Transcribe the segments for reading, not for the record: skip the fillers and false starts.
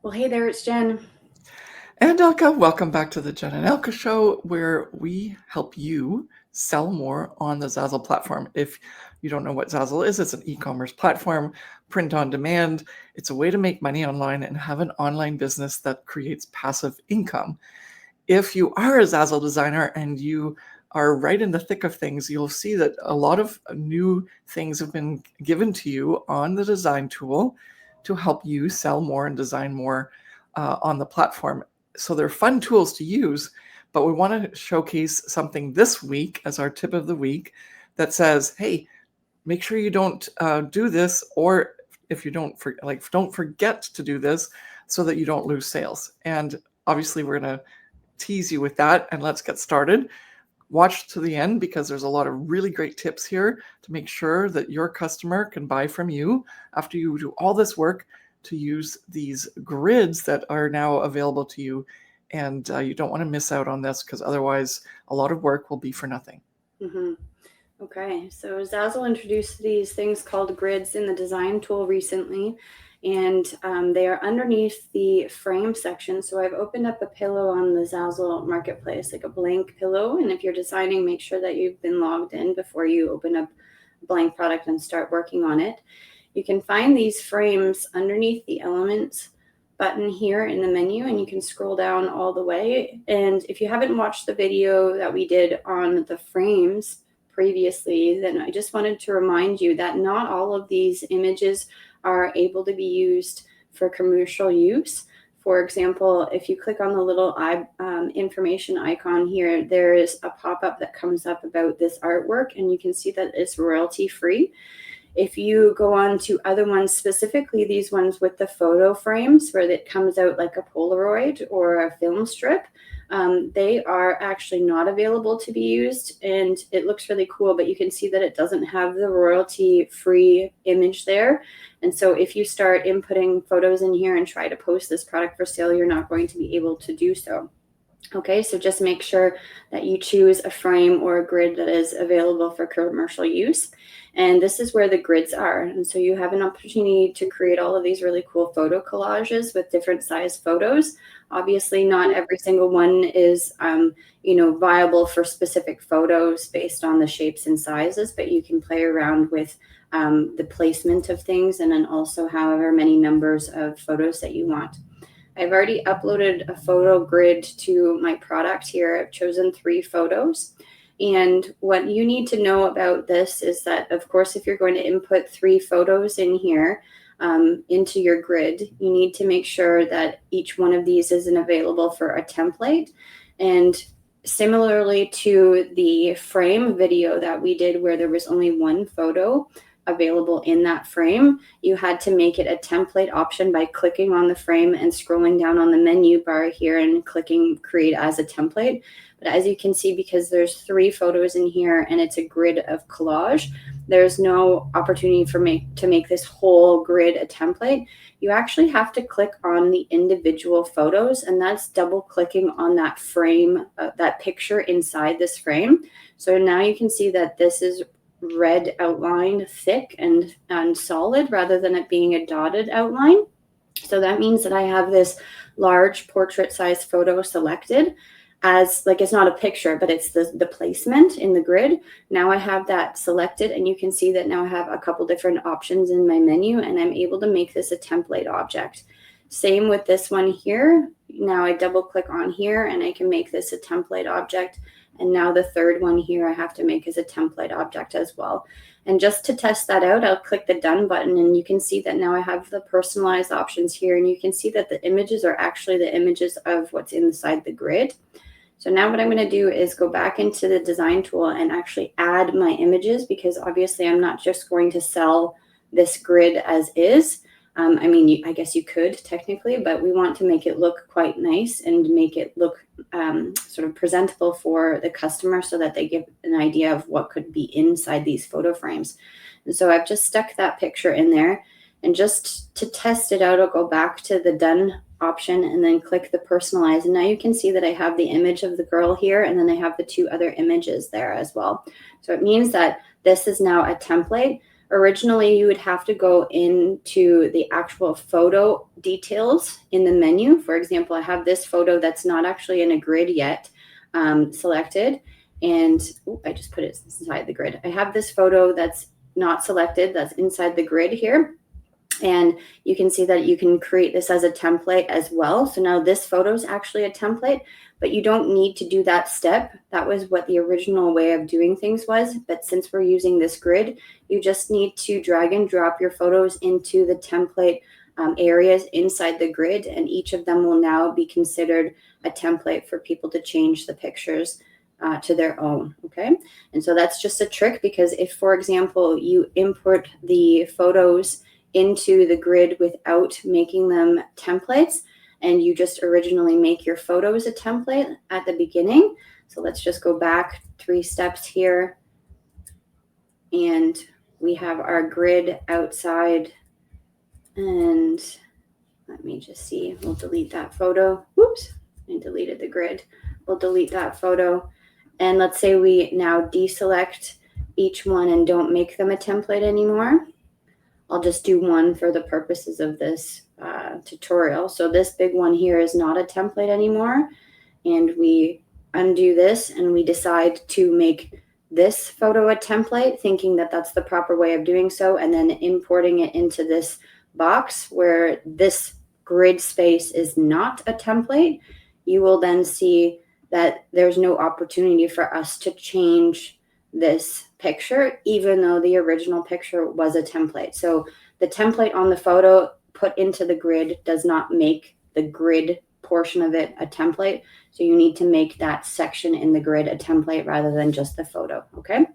Well, hey there, it's Jen. And Elke, welcome back to the Jen and Elke Show, where we help you sell more on the Zazzle platform. If you don't know what Zazzle is, it's an e-commerce platform, print on demand. It's a way to make money online and have an online business that creates passive income. If you are a Zazzle designer and you are right in the thick of things, you'll see that a lot of new things have been given to you on the design tool to help you sell more and design more on the platform. So they're fun tools to use, but we want to showcase something this week as our tip of the week that says, hey, make sure you don't do this, or if you don't forget to do this so that you don't lose sales. And obviously we're going to tease you with that, and let's get started. Watch to the end because there's a lot of really great tips here to make sure that your customer can buy from you after you do all this work to use these grids that are now available to you. And you don't want to miss out on this because otherwise a lot of work will be for nothing. Mm-hmm. Okay, so Zazzle introduced these things called grids in the design tool recently, and they are underneath the frame section. So I've opened up a pillow on the Zazzle marketplace, like a blank pillow. And if you're designing, make sure that you've been logged in before you open up a blank product and start working on it. You can find these frames underneath the elements button here in the menu, and you can scroll down all the way. And if you haven't watched the video that we did on the frames previously, then I just wanted to remind you that not all of these images are able to be used for commercial use. For example, if you click on the little information icon here, there is a pop-up that comes up about this artwork, and you can see that it's royalty free. If you go on to other ones, specifically these ones with the photo frames where it comes out like a Polaroid or a film strip, they are actually not available to be used, and it looks really cool, but you can see that it doesn't have the royalty-free image there. And so if you start inputting photos in here and try to post this product for sale, you're not going to be able to do so. Okay, so just make sure that you choose a frame or a grid that is available for commercial use. And this is where the grids are. And so you have an opportunity to create all of these really cool photo collages with different size photos. Obviously, not every single one is, viable for specific photos based on the shapes and sizes, but you can play around with the placement of things and then also however many numbers of photos that you want. I've already uploaded a photo grid to my product here. I've chosen 3 photos. And what you need to know about this is that, of course, if you're going to input 3 photos in here into your grid, you need to make sure that each one of these isn't available for a template. And similarly to the frame video that we did where there was only 1 photo available in that frame, you had to make it a template option by clicking on the frame and scrolling down on the menu bar here and clicking create as a template. But as you can see, because there's 3 photos in here and it's a grid of collage, there's no opportunity to make this whole grid a template. You actually have to click on the individual photos, and that's double clicking on that frame, that picture inside this frame. So now you can see that this is red outline, thick and solid, rather than it being a dotted outline. So that means that I have this large portrait size photo selected as, like, it's not a picture, but it's the placement in the grid. Now I have that selected, and you can see that now I have a couple different options in my menu, and I'm able to make this a template object. Same with this one here. Now I double click on here and I can make this a template object. And now the third one here I have to make as a template object as well. And just to test that out, I'll click the done button, and you can see that now I have the personalized options here, and you can see that the images are actually the images of what's inside the grid. So now what I'm going to do is go back into the design tool and actually add my images, because obviously I'm not just going to sell this grid as is. I guess you could technically, but we want to make it look quite nice and make it look sort of presentable for the customer so that they get an idea of what could be inside these photo frames. And so I've just stuck that picture in there. And just to test it out, I'll go back to the done option and then click the personalize. And now you can see that I have the image of the girl here, and then I have the 2 other images there as well. So it means that this is now a template Originally, you would have to go into the actual photo details in the menu. For example, I have this photo that's not actually in a grid yet selected. And I just put it inside the grid. I have this photo that's not selected, that's inside the grid here. And you can see that you can create this as a template as well. So now this photo is actually a template, but you don't need to do that step. That was what the original way of doing things was. But since we're using this grid, you just need to drag and drop your photos into the template areas inside the grid, and each of them will now be considered a template for people to change the pictures to their own. Okay. And so that's just a trick, because if, for example, you import the photos into the grid without making them templates, and you just originally make your photos a template at the beginning. So let's just go back 3 steps here, and we have our grid outside, and let me just see, we'll delete that photo. Whoops, I deleted the grid. We'll delete that photo, and let's say we now deselect each one and don't make them a template anymore. I'll just do one for the purposes of this tutorial. So this big one here is not a template anymore. And we undo this and we decide to make this photo a template, thinking that that's the proper way of doing so, and then importing it into this box where this grid space is not a template. You will then see that there's no opportunity for us to change this picture, even though the original picture was a template. So the template on the photo put into the grid does not make the grid portion of it a template. So you need to make that section in the grid a template rather than just the photo. Okay.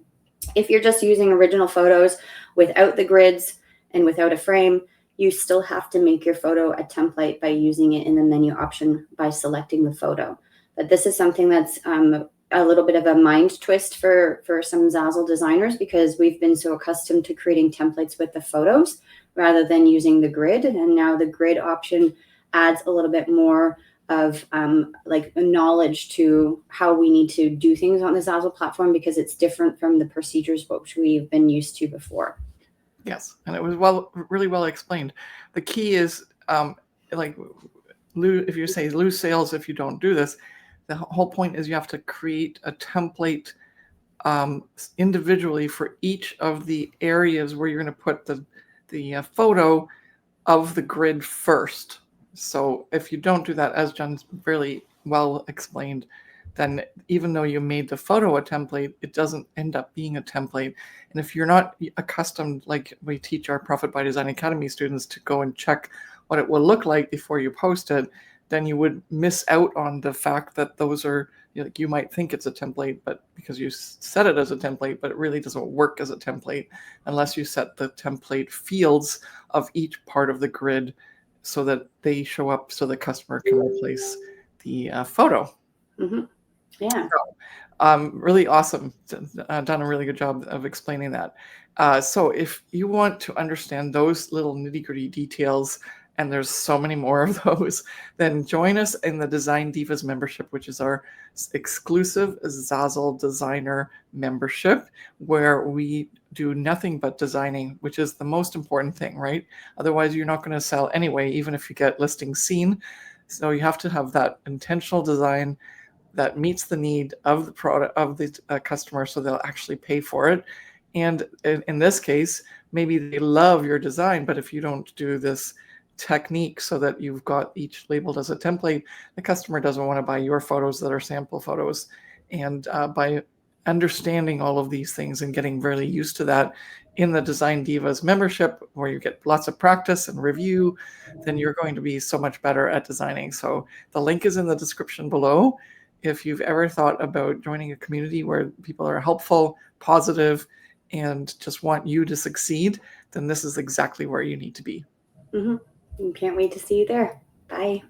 If you're just using original photos without the grids and without a frame, you still have to make your photo a template by using it in the menu option by selecting the photo. But this is something that's a little bit of a mind twist for some Zazzle designers, because we've been so accustomed to creating templates with the photos rather than using the grid. And now the grid option adds a little bit more of like knowledge to how we need to do things on the Zazzle platform, because it's different from the procedures which we've been used to before. Yes, and it was really well explained. The key is like if you say lose sales if you don't do this, the whole point is you have to create a template individually for each of the areas where you're going to put the photo of the grid first. So if you don't do that, as Jen's really well explained, then even though you made the photo a template, it doesn't end up being a template. And if you're not accustomed, like we teach our Profit by Design Academy students, to go and check what it will look like before you post it, then you would miss out on the fact that those are, like, you might think it's a template, but because you set it as a template, but it really doesn't work as a template unless you set the template fields of each part of the grid so that they show up so the customer can replace the photo. Mm-hmm. Yeah. So, really awesome. Done a really good job of explaining that. So if you want to understand those little nitty-gritty details, and there's so many more of those, then join us in the Design Divas membership, which is our exclusive Zazzle designer membership, where we do nothing but designing, which is the most important thing, right? Otherwise, you're not going to sell anyway, even if you get listings seen. So you have to have that intentional design that meets the need of the product of the customer, so they'll actually pay for it. And in this case, maybe they love your design, but if you don't do this technique so that you've got each labeled as a template, the customer doesn't want to buy your photos that are sample photos. And by understanding all of these things and getting really used to that in the Design Divas membership, where you get lots of practice and review, then you're going to be so much better at designing. So the link is in the description below. If you've ever thought about joining a community where people are helpful, positive, and just want you to succeed, then this is exactly where you need to be. Mm-hmm. Can't wait to see you there. Bye.